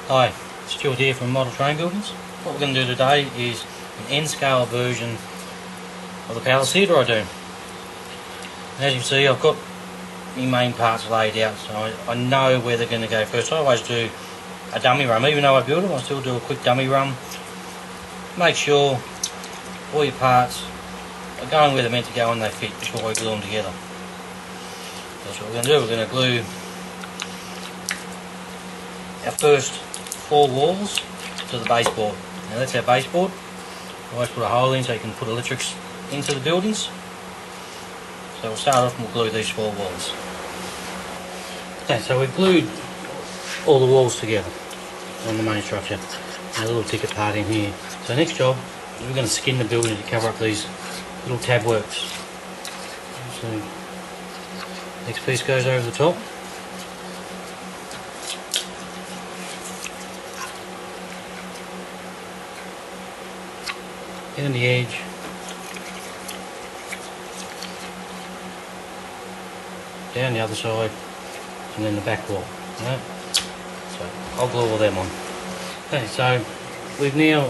Hi, Stuart here from Model Train Buildings. What we're going to do today is an N-scale version of the palisader I do. As you can see, I've got my main parts laid out, so I know where they're going to go first. I always do a dummy run, even though I build them, I still do a quick dummy run. Make sure all your parts are going where they're meant to go and they fit before we glue them together. That's what we're going to do. We're going to glue our first 4 walls to the baseboard. Now that's our baseboard. I always put a hole in so you can put electrics into the buildings. So we'll start off and we'll glue these 4 walls. Okay, so we've glued all the walls together on the main structure. And a little ticket part in here. So next job is we're going to skin the building to cover up these little tab works. So next piece goes over the top. Down the edge, down the other side, and then the back wall. Right? So I'll glue all them on. Okay, so we've now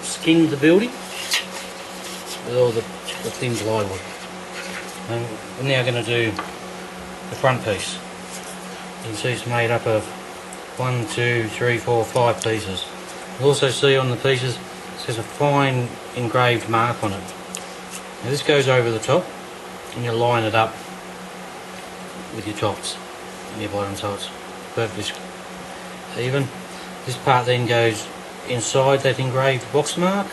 skinned the building with all the thin plywood, and we're now going to do the front piece. You can see it's made up of 1, 2, 3, 4, 5 pieces. You'll also see on the pieces there's a fine engraved mark on it. Now this goes over the top and you line it up with your tops and your bottom, so it's perfectly even. This part then goes inside that engraved box mark.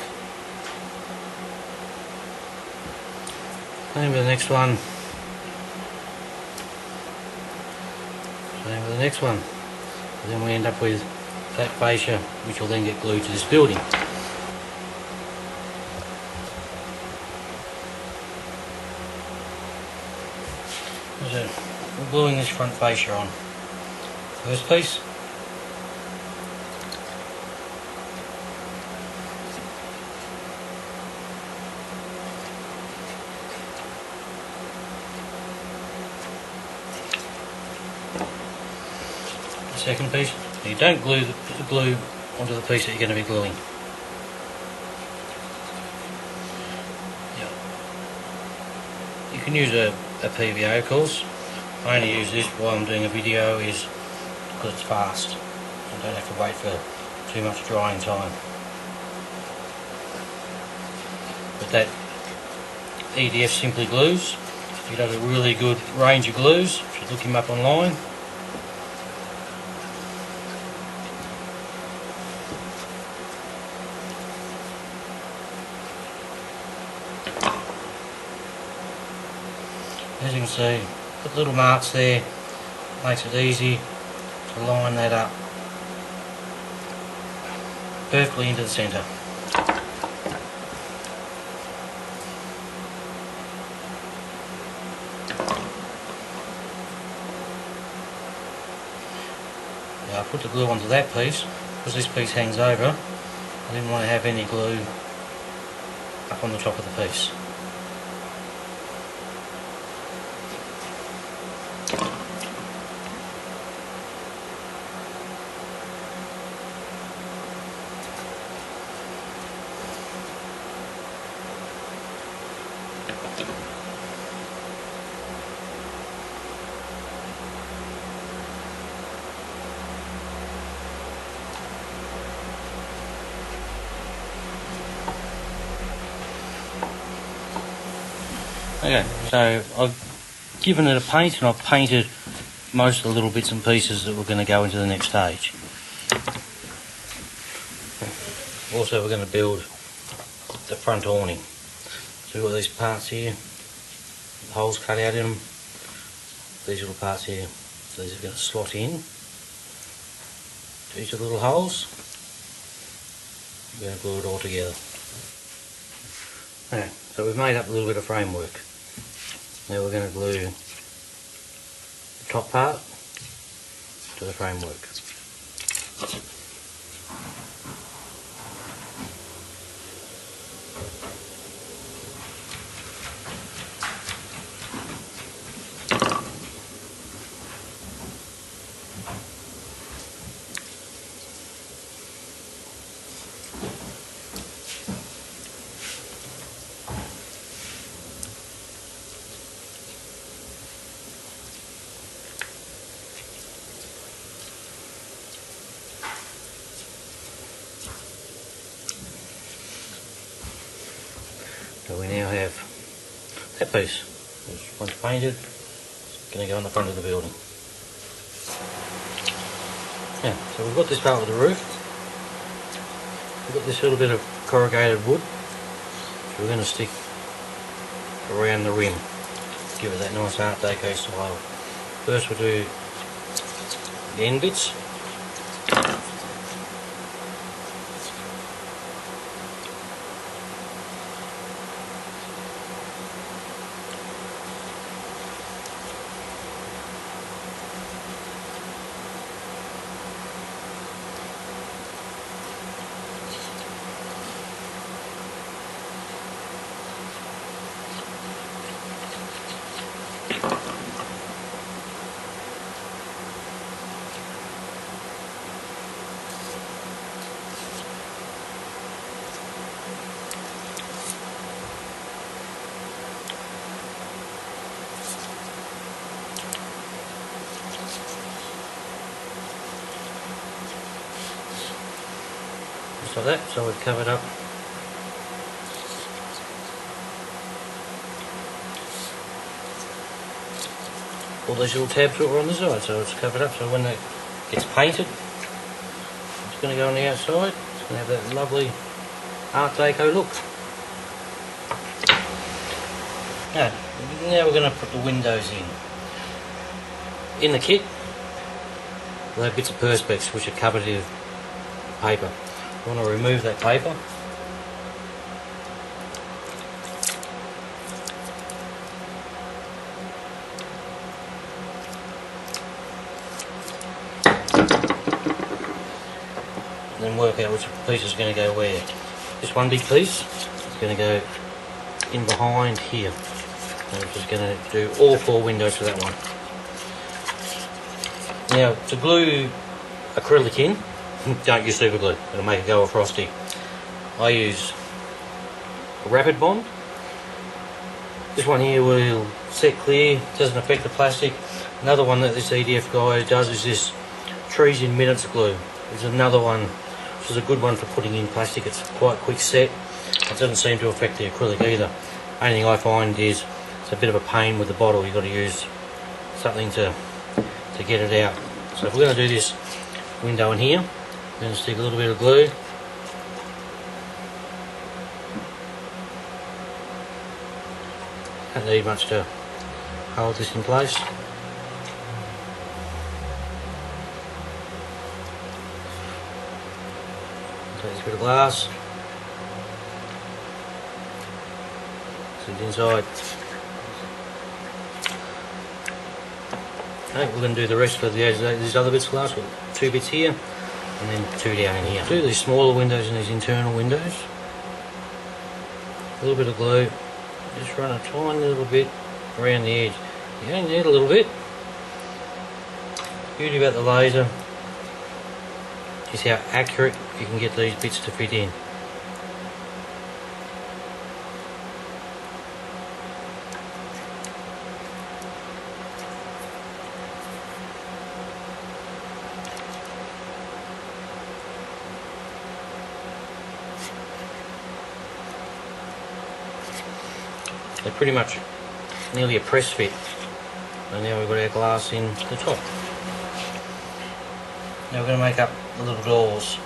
Same with the next one. Same with the next one. And then we end up with that fascia which will then get glued to this building. So we're gluing this front fascia on. First piece. The second piece. You don't glue the glue onto the piece that you're going to be gluing. You can use a PVA, of course. I only use this while I'm doing a video is because it's fast. I don't have to wait for too much drying time. But that EDF Simply Glues, he does a really good range of glues. You should look him up online. As you can see, put little marks there, makes it easy to line that up perfectly into the centre. Now I put the glue onto that piece because this piece hangs over. I didn't want to have any glue up on the top of the piece. Okay, so I've given it a paint and I've painted most of the little bits and pieces that we're going to go into the next stage. Also we're going to build the front awning. So we've got these parts here, the holes cut out in them, these little parts here, so these are going to slot in to each of the little holes. We're going to glue it all together. Okay, so we've made up a little bit of framework. Now we're going to glue the top part to the framework. have that piece, which once painted, it's going to go on the front of the building. Yeah, so we've got this part of the roof. We've got this little bit of corrugated wood, so we're going to stick around the rim, give it that nice Art Deco style. First we'll do the end bits. Just like that, so we've covered up all those little tabs that were on the side, so it's covered up, so when it gets painted, it's going to go on the outside, it's going to have that lovely Art Deco look. Now we're going to put the windows in. In the kit, we'll have bits of perspex which are covered in paper. We want to remove that paper. And then work out which piece is going to go where. This one big piece is going to go in behind here. And we're just going to do all 4 windows for that one. Now, to glue acrylic in, don't use super glue, it'll make it go all frosty. I use a rapid bond. This one here will set clear, doesn't affect the plastic. Another one that this EDF guy does is this trees in minutes glue. There's another one, which is a good one for putting in plastic. It's quite quick set. It doesn't seem to affect the acrylic either. Only thing I find is it's a bit of a pain with the bottle. You've got to use something to get it out. So if we're going to do this window in here, we're going to stick a little bit of glue. Don't need much to hold this in place. Take this bit of glass, sit it inside. Okay, we're going to do the rest for these other bits of glass. We've got 2 bits here and then 2 down in here. Do these smaller windows and these internal windows. A little bit of glue. Just run a tiny little bit around the edge. You only need a little bit. Beauty about the laser is how accurate you can get these bits to fit in. They're pretty much nearly a press fit. And now we've got our glass in the top. Now we're going to make up the little doors.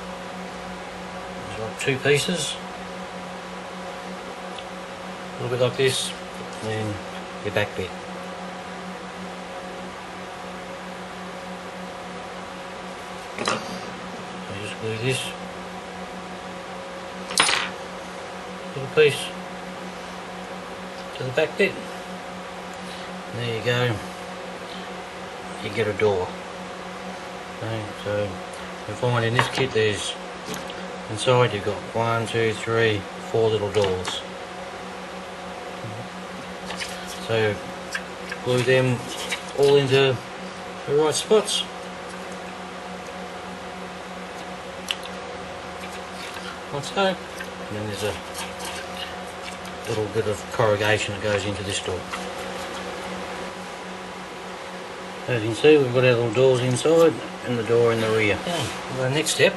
There's like 2 pieces. A little bit like this, and then your back bit. So just glue this little piece to the back bit. And there you go. You get a door. Okay, so we find in this kit there's inside you've got 1, 2, 3, 4 little doors. So glue them all into the right spots. Like so. And then there's a little bit of corrugation that goes into this door. As you can see, we've got our little doors inside and the door in the rear. Okay, well, the next step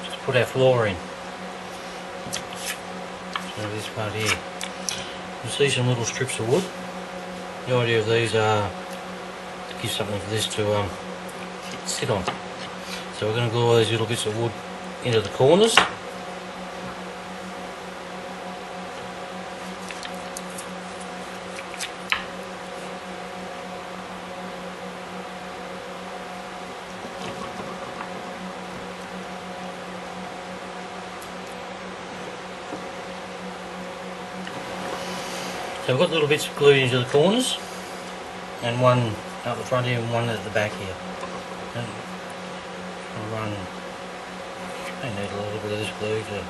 is to put our floor in. So over this part here. You see some little strips of wood. The idea of these are to give something for this to sit on. So we're going to glue all these little bits of wood into the corners. So we've got little bits glued into the corners, and one up the front here and one at the back here. And I'll run, I need a little bit of this glue to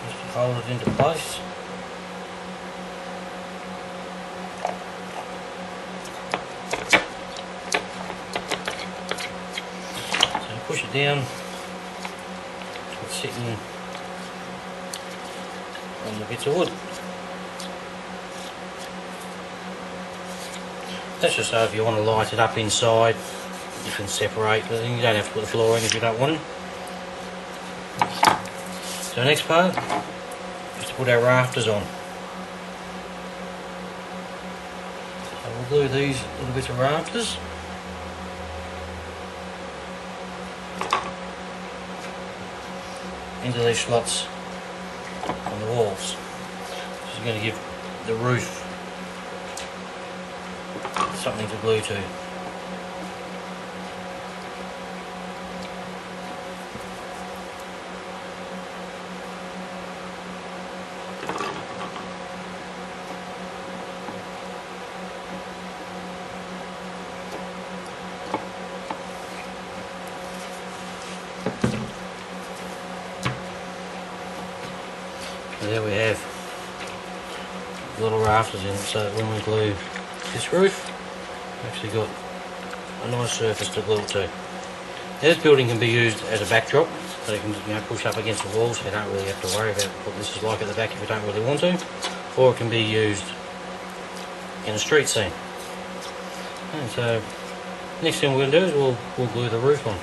just hold it into place. So push it down, it's sitting on the bits of wood. That's just so if you want to light it up inside, you can separate, but you don't have to put the flooring if you don't want it. So the next part is to put our rafters on. So we'll glue these little bits of rafters. Into these slots on the walls. This is going to give the roof something to glue to. And there we have little rafters in it, so that when we glue this roof, we've actually got a nice surface to glue it to. Now, this building can be used as a backdrop, so you can push up against the walls, so you don't really have to worry about what this is like at the back if you don't really want to, or it can be used in a street scene. And so, next thing we're going to do is we'll glue the roof on.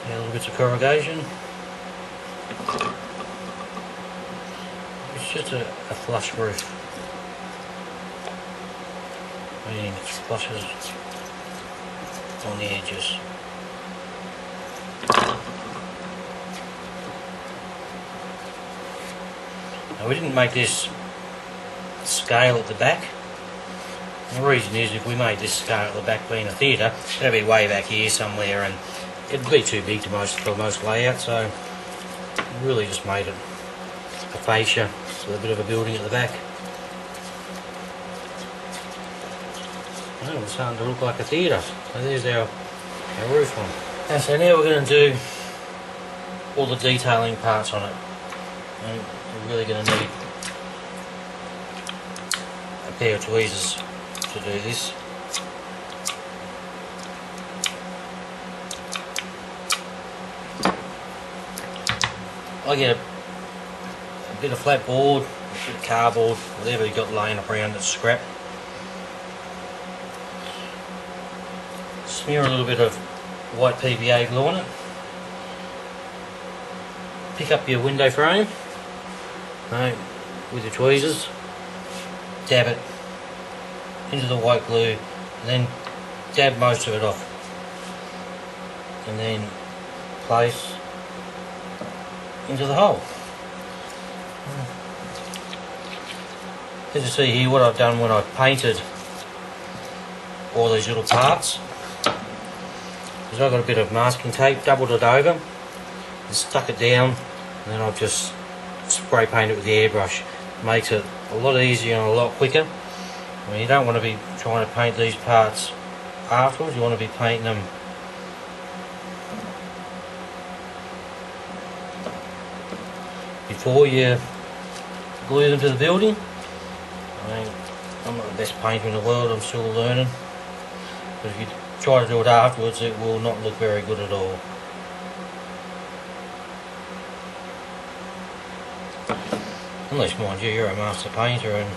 Little bits of corrugation. It's just a flush roof, meaning it's flushes on the edges. Now we didn't make this scale at the back. And the reason is if we made this scale at the back being a theatre, it'd be way back here somewhere and it'd be too big for most layouts, so we really just made it a fascia with a bit of a building at the back. Oh, it's starting to look like a theatre. So there's our roof one. And so now we're going to do all the detailing parts on it. And we're really going to need a pair of tweezers to do this. I get a bit of flat board, a bit of cardboard, whatever you got laying around that's scrap. Smear a little bit of white PVA glue on it. Pick up your window frame, right, with your tweezers, dab it into the white glue, and then dab most of it off, and then place into the hole. As you see here, what I've done when I've painted all these little parts is I've got a bit of masking tape, doubled it over and stuck it down, and then I've just spray painted it with the airbrush. Makes it a lot easier and a lot quicker. I mean, you don't want to be trying to paint these parts afterwards, you want to be painting them before you glue them to the building. I mean, I'm not the best painter in the world, I'm still learning, but if you try to do it afterwards it will not look very good at all. Unless, mind you, you're a master painter and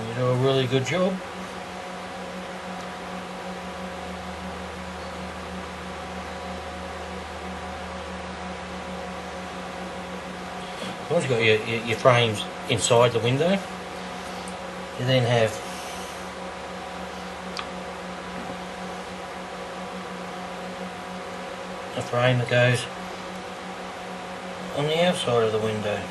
you do a really good job. Once you've got your frames inside the window, you then have a frame that goes on the outside of the window.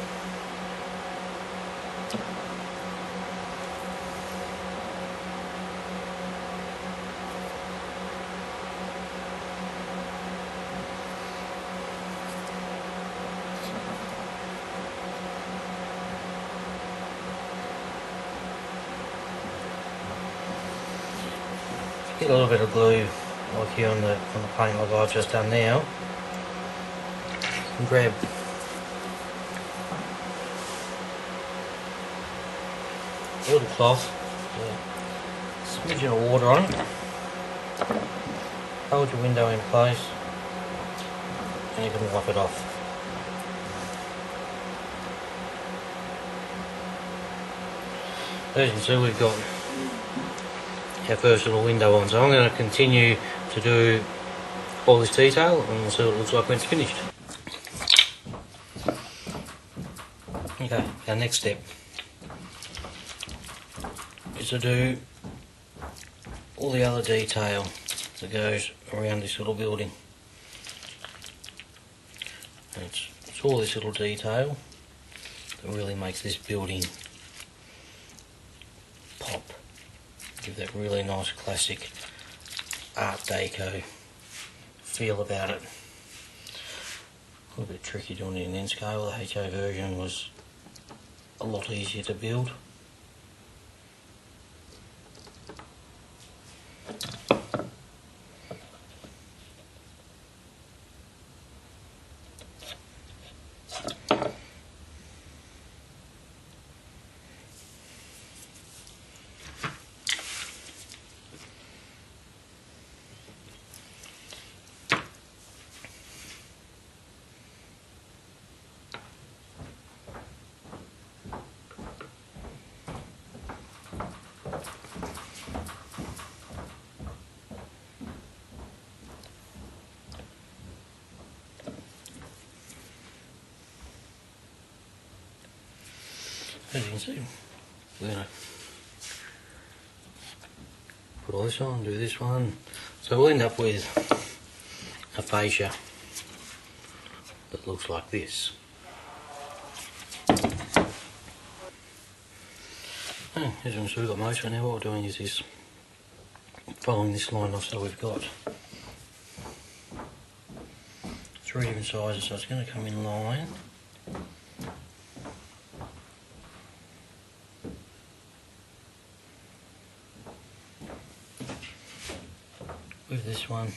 Get a little bit of glue like here on the paint like I've just done now, and grab a little cloth, smidgen of water on it, hold your window in place and you can wipe it off. As you can see, we've got our first little window on, so I'm going to continue to do all this detail and we'll see what it looks like when it's finished. Okay, our next step is to do all the other detail that goes around this little building. And it's all this little detail that really makes this building pop. Give that really nice classic art deco feel about it. A little bit tricky doing it in N scale. The HO version was a lot easier to build. As you can see, we're going to put all this on, do this one, so we'll end up with a fascia that looks like this. Oh, as you can see, we've got most of it now. What we're doing is this, following this line off, so we've got 3 different sizes, so it's going to come in line. With this one.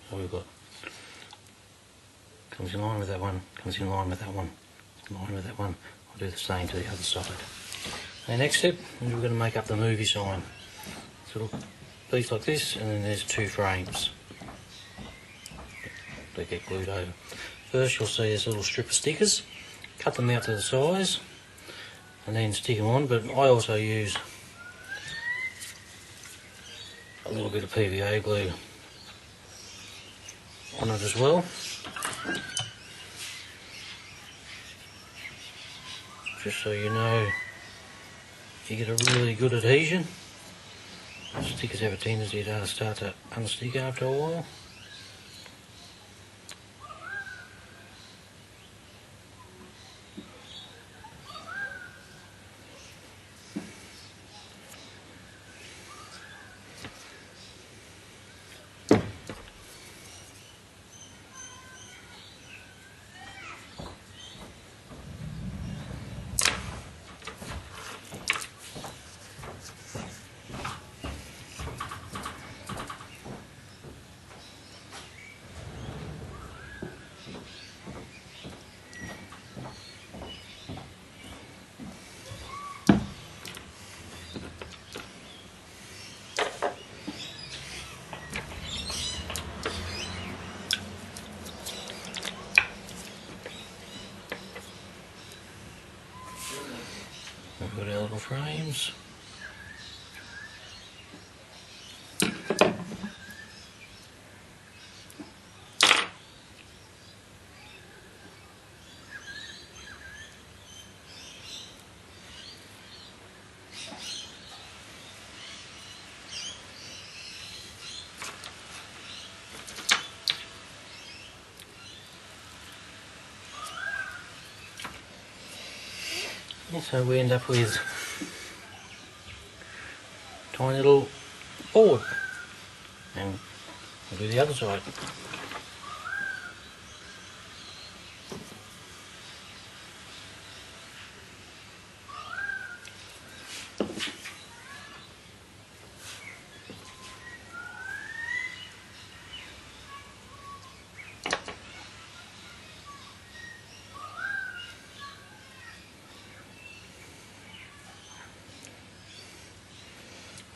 So we've got, comes in line with that one, comes in line with that one, in line with that one. I'll do the same to the other side. The next step is we're going to make up the movie sign. So it'll be like this, and then there's 2 frames that get glued over. First you'll see this little strip of stickers, cut them out to the size and then stick them on, but I also use a little bit of PVA glue on it as well. Just so you know you get a really good adhesion. Stickers have a tendency to start to unstick after a while. We've got our little frames. And so we end up with a tiny little board, and we'll do the other side.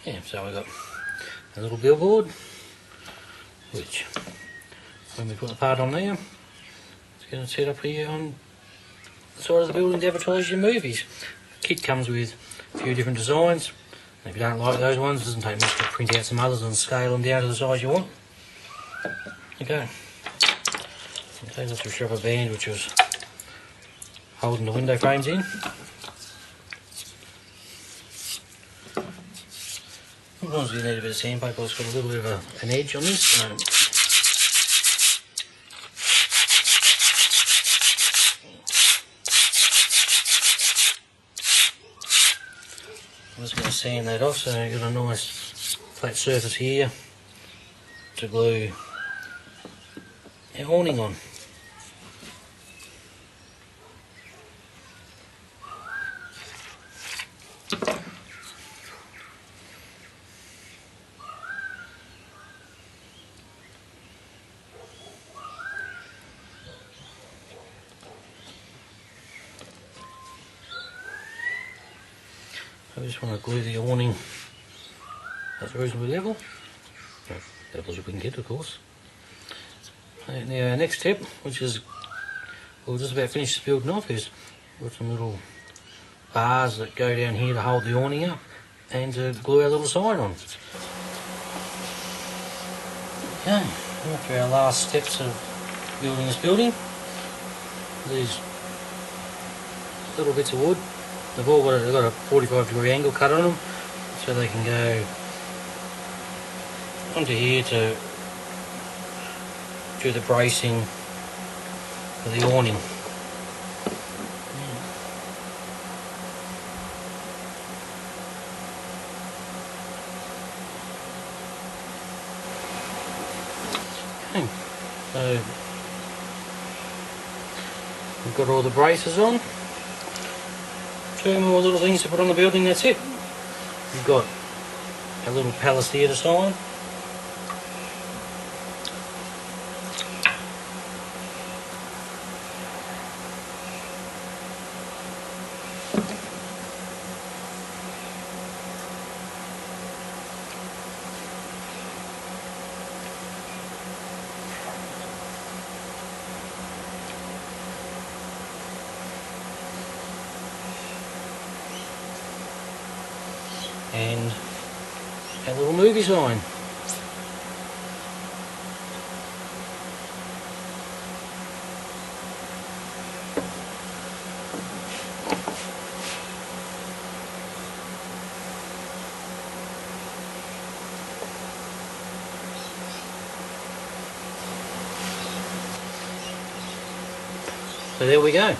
Yeah, so we've got a little billboard, which when we put the part on there, it's going to set up here on the side of the building to advertise your movies. The kit comes with a few different designs, and if you don't like those ones, it doesn't take much to print out some others and scale them down to the size you want. Okay, that's the rubber band which was holding the window frames in. Sometimes you need a bit of sandpaper, it's got a little bit of an edge on this. So I'm just going to sand that off so you've got a nice flat surface here to glue our awning on. I just want to glue the awning at a reasonable level, levels we can get of course. And now our next step, which is we'll just about finish this building off, is with some little bars that go down here to hold the awning up and to glue our little sign on. Okay, after our last steps of building this building, these little bits of wood, they've got a 45-degree angle cut on them, so they can go onto here to do the bracing for the awning. Okay, so we've got all the braces on. Two more little things to put on the building, that's it. We've got a little palace here to sign. And a little movie sign. So there we go.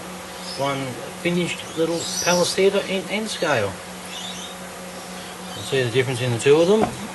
One finished little palace theatre in N scale. You'll see the difference in the two of them.